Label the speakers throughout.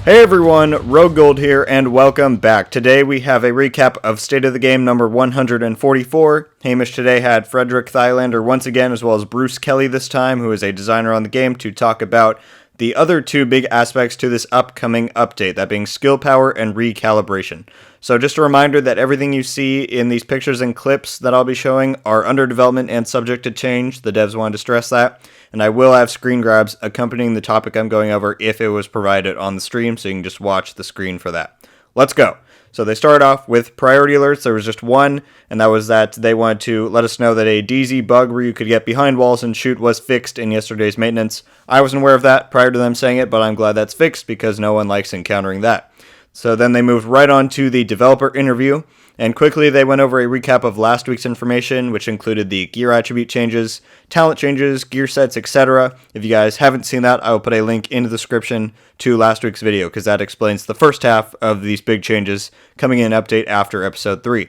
Speaker 1: Hey everyone, RogueGold here, and welcome back. Today we have a recap of State of the Game number 144. Hamish today had Frederick Thylander once again, as well as Bruce Kelly this time, who is a designer on the game, to talk about the other two big aspects to this upcoming update, that being skill power and recalibration. So just a reminder that everything you see in these pictures and clips that I'll be showing are under development and subject to change. The devs wanted to stress that. And I will have screen grabs accompanying the topic I'm going over if it was provided on the stream, so you can just watch the screen for that. Let's go. So they started off with priority alerts. There was just one, and that was that they wanted to let us know that a DZ bug where you could get behind walls and shoot was fixed in yesterday's maintenance. I wasn't aware of that prior to them saying it, but I'm glad that's fixed because no one likes encountering that. So then they moved right on to the developer interview, and quickly they went over a recap of last week's information, which included the gear attribute changes, talent changes, gear sets, etc. If you guys haven't seen that, I will put a link in the description to last week's video, because that explains the first half of these big changes coming in update after episode 3.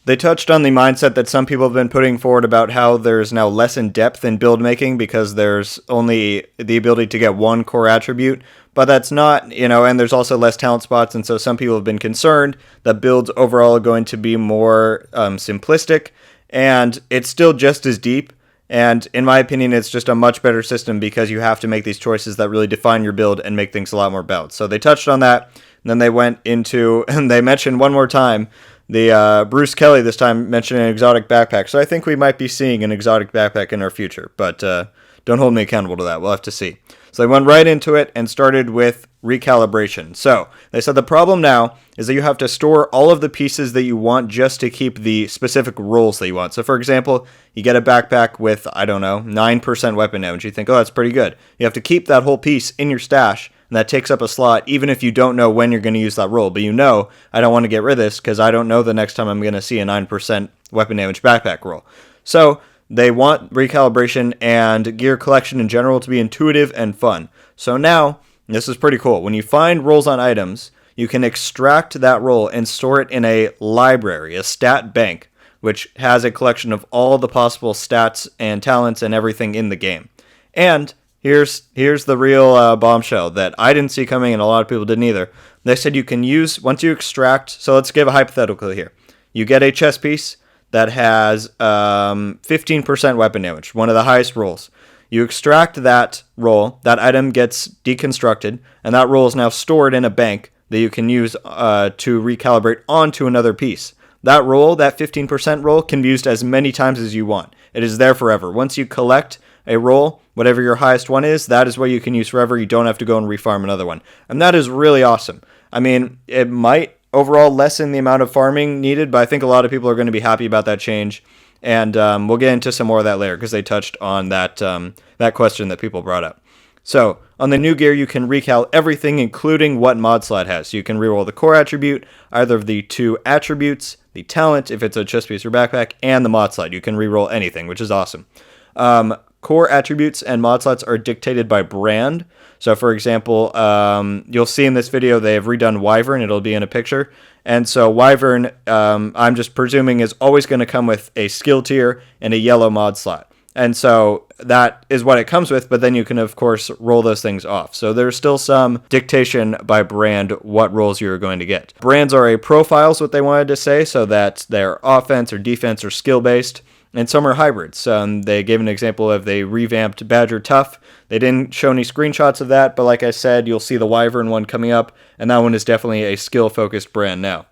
Speaker 1: They touched on the mindset that some people have been putting forward about how there's now less in depth in build making because there's only the ability to get one core attribute, but that's not, and there's also less talent spots, and so some people have been concerned that builds overall are going to be more simplistic, and it's still just as deep, and in my opinion, it's just a much better system because you have to make these choices that really define your build and make things a lot more balanced. So they touched on that, and then they went into, and they mentioned one more time, the Bruce Kelly this time mentioned an exotic backpack, so I think we might be seeing an exotic backpack in our future, but don't hold me accountable to that. We'll have to see. So they went right into it and started with recalibration. So they said the problem now is that you have to store all of the pieces that you want just to keep the specific roles that you want. So for example, you get a backpack with, 9% weapon damage. You think, oh, that's pretty good. You have to keep that whole piece in your stash, and that takes up a slot even if you don't know when you're going to use that roll. But I don't want to get rid of this because I don't know the next time I'm going to see a 9% weapon damage backpack roll. So they want recalibration and gear collection in general to be intuitive and fun. So now, this is pretty cool. When you find rolls on items, you can extract that roll and store it in a library, a stat bank, which has a collection of all the possible stats and talents and everything in the game. And here's the real bombshell that I didn't see coming and a lot of people didn't either. They said you can use, once you extract, so let's give a hypothetical here. You get a chess piece that has 15% weapon damage, one of the highest rolls. You extract that roll, that item gets deconstructed, and that roll is now stored in a bank that you can use to recalibrate onto another piece. That roll, that 15% roll, can be used as many times as you want. It is there forever. Once you collect a roll, whatever your highest one is, that is what you can use forever. You don't have to go and refarm another one. And that is really awesome. I mean, it might overall lessen the amount of farming needed, but I think a lot of people are going to be happy about that change. And we'll get into some more of that later because they touched on that question that people brought up. So on the new gear, you can recal everything, including what mod slot has. So you can reroll the core attribute, either of the two attributes, the talent, if it's a chest piece or backpack, and the mod slot. You can reroll anything, which is awesome. Core attributes and mod slots are dictated by brand. So for example, you'll see in this video they have redone Wyvern. It'll be in a picture. And so Wyvern, I'm just presuming, is always going to come with a skill tier and a yellow mod slot. And so that is what it comes with, but then you can, of course, roll those things off. So there's still some dictation by brand what rolls you're going to get. Brands are a profile, is what they wanted to say, so that they're offense or defense or skill-based. And some are hybrids. They gave an example of they revamped Badger Tough. They didn't show any screenshots of that, but like I said, you'll see the Wyvern one coming up, and that one is definitely a skill-focused brand now.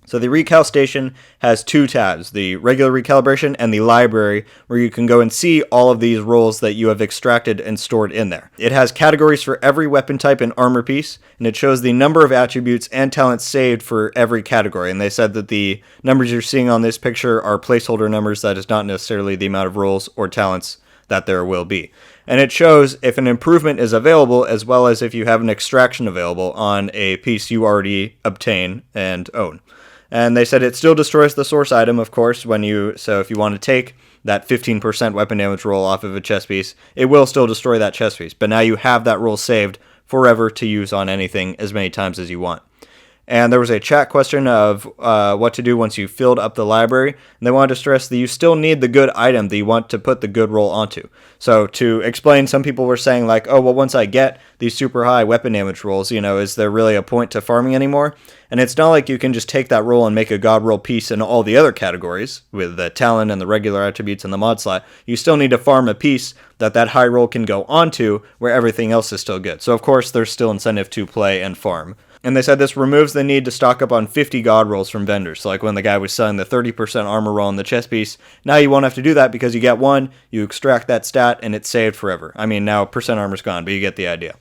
Speaker 1: So the Recal Station has two tabs, the regular recalibration and the library, where you can go and see all of these rolls that you have extracted and stored in there. It has categories for every weapon type and armor piece, and it shows the number of attributes and talents saved for every category. And they said that the numbers you're seeing on this picture are placeholder numbers. That is not necessarily the amount of rolls or talents that there will be. And it shows if an improvement is available, as well as if you have an extraction available on a piece you already obtain and own. And they said it still destroys the source item, of course, so if you want to take that 15% weapon damage roll off of a chest piece, it will still destroy that chest piece. But now you have that roll saved forever to use on anything as many times as you want. And there was a chat question of what to do once you filled up the library. And they wanted to stress that you still need the good item that you want to put the good roll onto. So to explain, some people were saying like, oh, well, once I get these super high weapon damage rolls, is there really a point to farming anymore? And it's not like you can just take that roll and make a god roll piece in all the other categories with the talent and the regular attributes and the mod slot. You still need to farm a piece that high roll can go onto where everything else is still good. So of course there's still incentive to play and farm. And they said this removes the need to stock up on 50 god rolls from vendors. So like when the guy was selling the 30% armor roll on the chest piece, now you won't have to do that because you get one, you extract that stat, and it's saved forever. I mean, now percent armor's gone, but you get the idea.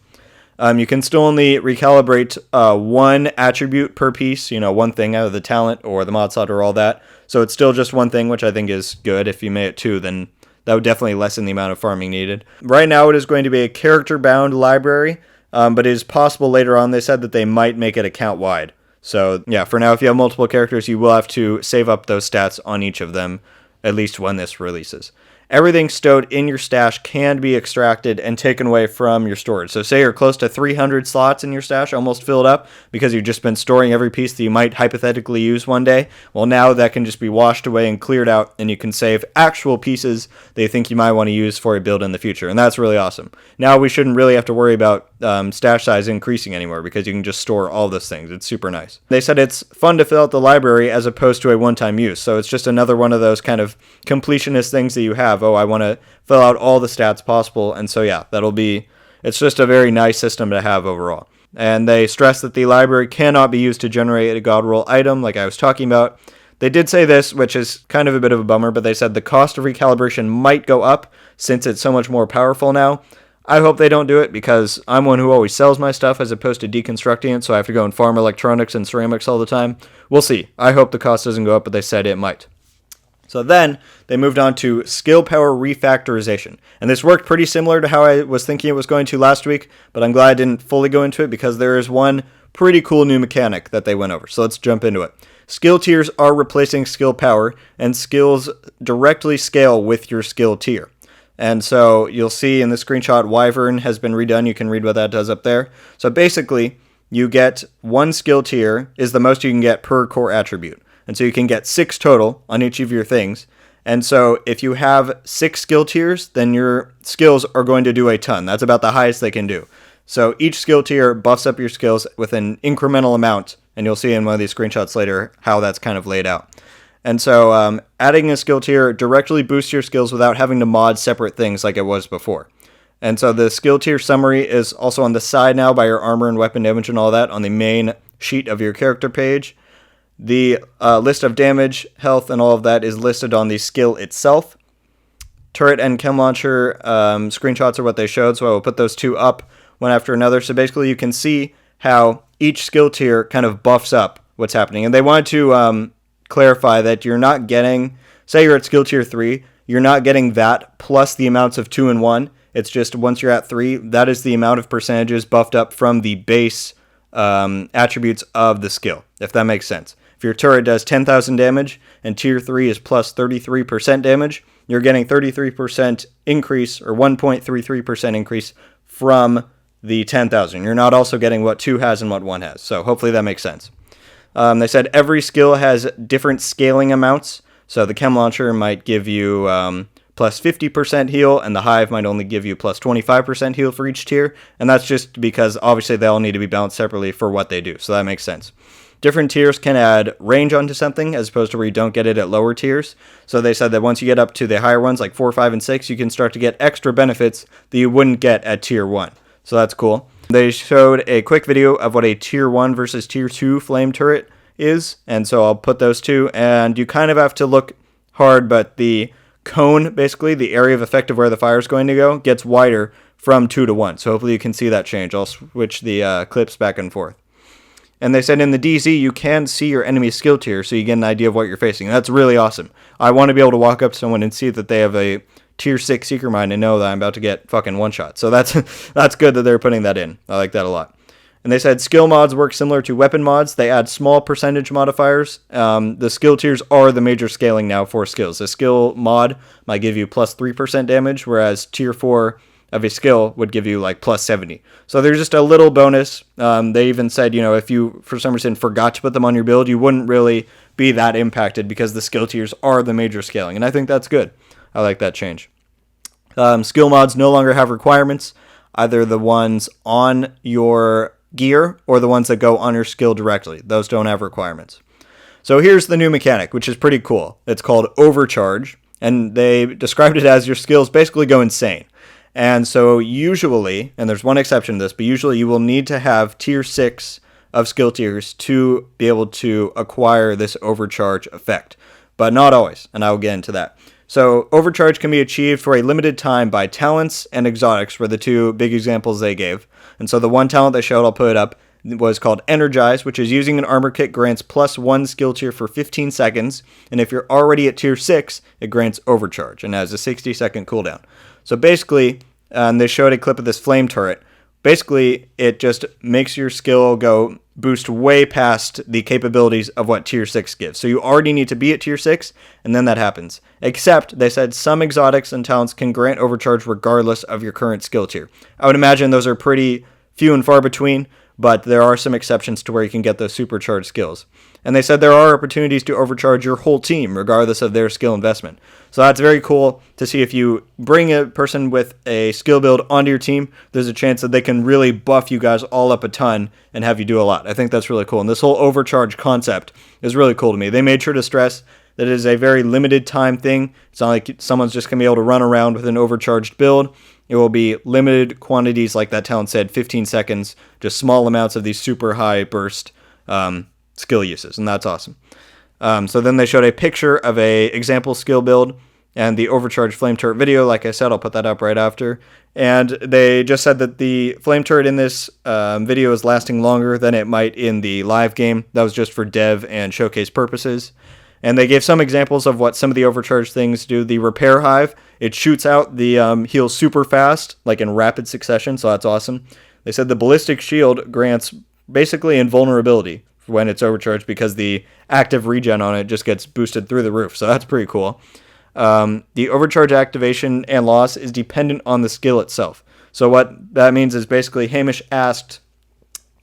Speaker 1: You can still only recalibrate one attribute per piece, one thing out of the talent or the mod slot or all that. So it's still just one thing, which I think is good. If you made it two, then that would definitely lessen the amount of farming needed. Right now it is going to be a character-bound library. But it is possible later on, they said that they might make it account-wide. So, yeah, for now, if you have multiple characters, you will have to save up those stats on each of them, at least when this releases. Everything stowed in your stash can be extracted and taken away from your storage. So say you're close to 300 slots in your stash, almost filled up, because you've just been storing every piece that you might hypothetically use one day. Well, now that can just be washed away and cleared out, and you can save actual pieces that you think you might want to use for a build in the future. And that's really awesome. Now we shouldn't really have to worry about stash size increasing anymore, because you can just store all those things. It's super nice. They said it's fun to fill out the library as opposed to a one-time use. So it's just another one of those kind of completionist things that you have. Oh, I want to fill out all the stats possible. And so, yeah, it's just a very nice system to have overall. And they stress that the library cannot be used to generate a god roll item like I was talking about. They did say this, which is kind of a bit of a bummer, but they said the cost of recalibration might go up since it's so much more powerful now. I hope they don't do it because I'm one who always sells my stuff as opposed to deconstructing it, so I have to go and farm electronics and ceramics all the time. We'll see. I hope the cost doesn't go up, but they said it might. So then they moved on to skill power refactorization. And this worked pretty similar to how I was thinking it was going to last week, but I'm glad I didn't fully go into it because there is one pretty cool new mechanic that they went over. So let's jump into it. Skill tiers are replacing skill power, and skills directly scale with your skill tier. And so you'll see in the screenshot, Wyvern has been redone. You can read what that does up there. So basically, you get one skill tier is the most you can get per core attribute. And so you can get 6 total on each of your things. And so if you have 6 skill tiers, then your skills are going to do a ton. That's about the highest they can do. So each skill tier buffs up your skills with an incremental amount. And you'll see in one of these screenshots later how that's kind of laid out. And so adding a skill tier directly boosts your skills without having to mod separate things like it was before. And so the skill tier summary is also on the side now by your armor and weapon damage and all that on the main sheet of your character page. The list of damage, health, and all of that is listed on the skill itself. Turret and chem launcher screenshots are what they showed, so I will put those two up one after another. So basically you can see how each skill tier kind of buffs up what's happening. And they wanted to clarify that you're not getting, say you're at skill tier 3, you're not getting that plus the amounts of 2 and 1. It's just once you're at 3, that is the amount of percentages buffed up from the base attributes of the skill, if that makes sense. If your turret does 10,000 damage and tier 3 is plus 33% damage, you're getting 33% increase or 1.33% increase from the 10,000. You're not also getting what 2 has and what 1 has. So hopefully that makes sense. They said every skill has different scaling amounts. So the chem launcher might give you plus 50% heal, and the hive might only give you plus 25% heal for each tier. And that's just because obviously they all need to be balanced separately for what they do. So that makes sense. Different tiers can add range onto something as opposed to where you don't get it at lower tiers. So they said that once you get up to the higher ones like 4, 5, and 6, you can start to get extra benefits that you wouldn't get at tier 1. So that's cool. They showed a quick video of what a tier 1 versus tier 2 flame turret is. And so I'll put those two. And you kind of have to look hard, but the cone, basically, the area of effect of where the fire is going to go, gets wider from 2 to 1. So hopefully you can see that change. I'll switch the clips back and forth. And they said in the DZ, you can see your enemy's skill tier, so you get an idea of what you're facing. That's really awesome. I want to be able to walk up to someone and see that they have a tier 6 Seeker Mine and know that I'm about to get fucking one-shot. So that's good that they're putting that in. I like that a lot. And they said skill mods work similar to weapon mods. They add small percentage modifiers. The skill tiers are the major scaling now for skills. A skill mod might give you plus 3% damage, whereas tier 4 of a skill would give you like plus 70. So there's just a little bonus. They even said, if you for some reason forgot to put them on your build, you wouldn't really be that impacted because the skill tiers are the major scaling. And I think that's good. I like that change. Skill mods no longer have requirements, either the ones on your gear or the ones that go on your skill directly. Those don't have requirements. So here's the new mechanic, which is pretty cool. It's called Overcharge, and they described it as your skills basically go insane. And so usually, and there's one exception to this, but usually you will need to have tier 6 of skill tiers to be able to acquire this overcharge effect. But not always, and I'll get into that. So overcharge can be achieved for a limited time by talents and exotics were the two big examples they gave. And so the one talent they showed, I'll put it up, was called Energize, which is using an armor kit grants plus 1 skill tier for 15 seconds. And if you're already at tier 6, it grants overcharge and has a 60-second cooldown. So basically, they showed a clip of this flame turret. Basically, it just makes your skill go boost way past the capabilities of what tier 6 gives. So you already need to be at tier 6, and then that happens. Except, they said some exotics and talents can grant overcharge regardless of your current skill tier. I would imagine those are pretty few and far between, but there are some exceptions to where you can get those supercharged skills. And they said there are opportunities to overcharge your whole team, regardless of their skill investment. So that's very cool to see. If you bring a person with a skill build onto your team, there's a chance that they can really buff you guys all up a ton and have you do a lot. I think that's really cool. And this whole overcharge concept is really cool to me. They made sure to stress that it is a very limited time thing. It's not like someone's just going to be able to run around with an overcharged build. It will be limited quantities, like that talent said, 15 seconds, just small amounts of these super high burst skill uses, and that's awesome. So then they showed a picture of a example skill build and the overcharged flame turret video. Like I said, I'll put that up right after. And they just said that the flame turret in this video is lasting longer than it might in the live game. That was just for dev and showcase purposes. And they gave some examples of what some of the overcharged things do. The repair hive, it shoots out the heals super fast, like in rapid succession, so that's awesome. They said the ballistic shield grants basically invulnerability when it's overcharged because the active regen on it just gets boosted through the roof, so that's pretty cool. The overcharge activation and loss is dependent on the skill itself. So what that means is basically Hamish asked,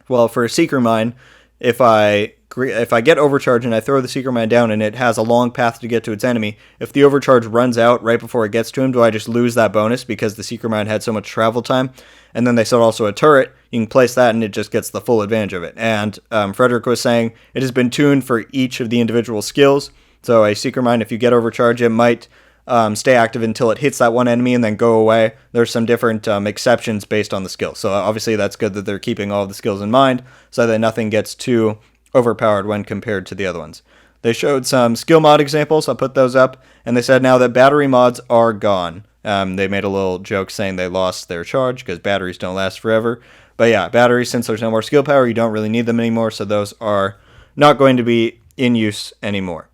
Speaker 1: well, for a Seeker Mine, if I get overcharge and I throw the Seeker Mine down and it has a long path to get to its enemy, if the overcharge runs out right before it gets to him, do I just lose that bonus because the Seeker Mine had so much travel time? And then they said also a turret, you can place that and it just gets the full advantage of it. And Frederick was saying it has been tuned for each of the individual skills. So a Seeker Mine, if you get overcharge, it might stay active until it hits that one enemy and then go away. There's some different exceptions based on the skill. So obviously that's good that they're keeping all of the skills in mind so that nothing gets too overpowered when compared to the other ones. They showed some skill mod examples. I'll put those up. And they said now that battery mods are gone. They made a little joke saying they lost their charge because batteries don't last forever. But yeah, batteries, since there's no more skill power, you don't really need them anymore. So those are not going to be in use anymore.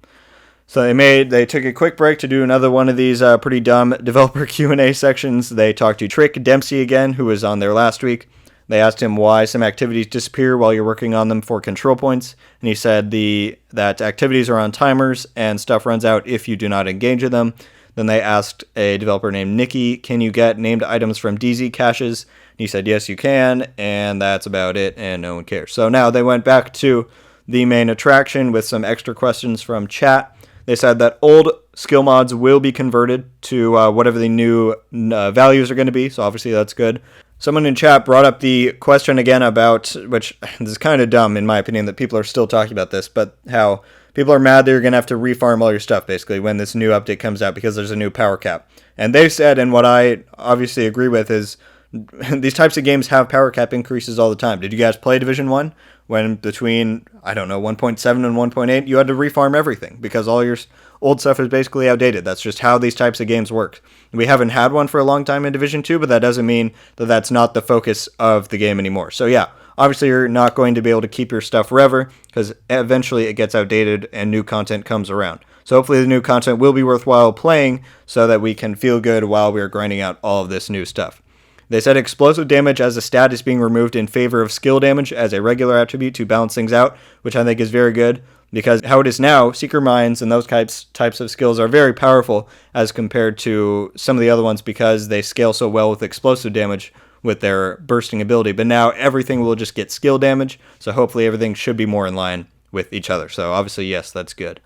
Speaker 1: So they took a quick break to do another one of these pretty dumb developer Q&A sections. They talked to Trick Dempsey again, who was on there last week. They asked him why some activities disappear while you're working on them for control points, and he said that activities are on timers and stuff runs out if you do not engage in them. Then they asked a developer named Nikki, can you get named items from DZ caches? And he said, yes, you can, and that's about it, and no one cares. So now they went back to the main attraction with some extra questions from chat. They said that old skill mods will be converted to whatever the new values are going to be, so obviously that's good. Someone in chat brought up the question again about, which this is kind of dumb in my opinion that people are still talking about this, but how people are mad they're going to have to refarm all your stuff basically when this new update comes out because there's a new power cap. And they said, and what I obviously agree with, is these types of games have power cap increases all the time. Did you guys play Division 1? When between, 1.7 and 1.8, you had to refarm everything because all your old stuff is basically outdated. That's just how these types of games work. We haven't had one for a long time in Division 2, but that doesn't mean that that's not the focus of the game anymore. So yeah, obviously you're not going to be able to keep your stuff forever because eventually it gets outdated and new content comes around. So hopefully the new content will be worthwhile playing so that we can feel good while we're grinding out all of this new stuff. They said explosive damage as a stat is being removed in favor of skill damage as a regular attribute to balance things out, which I think is very good. because how it is now, Seeker Mines and those types of skills are very powerful as compared to some of the other ones because they scale so well with explosive damage with their bursting ability. But now everything will just get skill damage, so hopefully everything should be more in line with each other. So obviously, yes, that's good.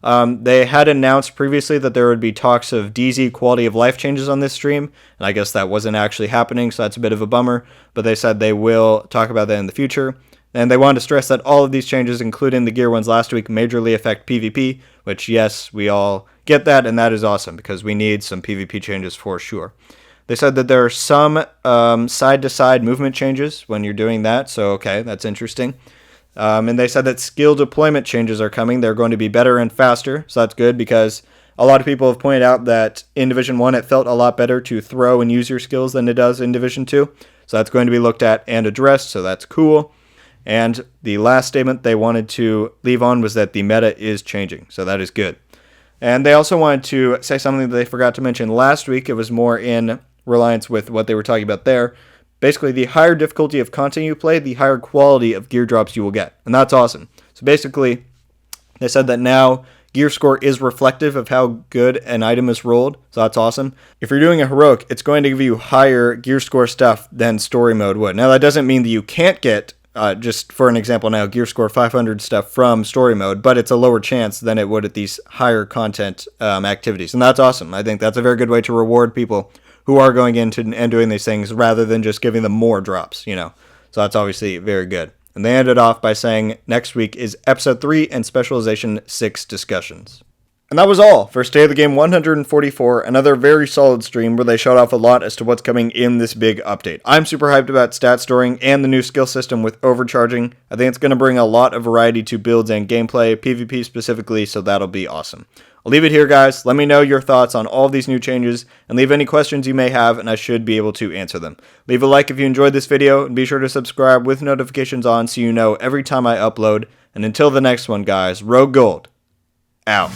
Speaker 1: They had announced previously that there would be talks of DZ quality of life changes on this stream, and I guess that wasn't actually happening, so that's a bit of a bummer, but they said they will talk about that in the future. And they wanted to stress that all of these changes, including the gear ones last week, majorly affect PvP, which, yes, we all get that, and that is awesome, because we need some PvP changes for sure. They said that there are some side-to-side movement changes when you're doing that, so okay, that's interesting. And they said that skill deployment changes are coming. They're going to be better and faster, so that's good, because a lot of people have pointed out that in Division 1 it felt a lot better to throw and use your skills than it does in Division 2, so that's going to be looked at and addressed, so that's cool. And the last statement they wanted to leave on was that the meta is changing, so that is good. And they also wanted to say something that they forgot to mention last week. It was more in reliance with what they were talking about there. Basically, the higher difficulty of content you play, the higher quality of gear drops you will get. And that's awesome. So basically, they said that now gear score is reflective of how good an item is rolled. So that's awesome. If you're doing a heroic, it's going to give you higher gear score stuff than story mode would. Now, that doesn't mean that you can't get, just for an example now, gear score 500 stuff from story mode, but it's a lower chance than it would at these higher content activities. And that's awesome. I think that's a very good way to reward people who are going into and doing these things rather than just giving them more drops, you know. So that's obviously very good. And they ended off by saying next week is Episode 3 and Specialization 6 discussions. And that was all for State of the Game 144, another very solid stream where they showed off a lot as to what's coming in this big update. I'm super hyped about stat storing and the new skill system with Overcharging. I think it's going to bring a lot of variety to builds and gameplay, PvP specifically, so that'll be awesome. I'll leave it here, guys. Let me know your thoughts on all of these new changes, and leave any questions you may have, and I should be able to answer them. Leave a like if you enjoyed this video, and be sure to subscribe with notifications on so you know every time I upload. And until the next one, guys, RogueGold, out.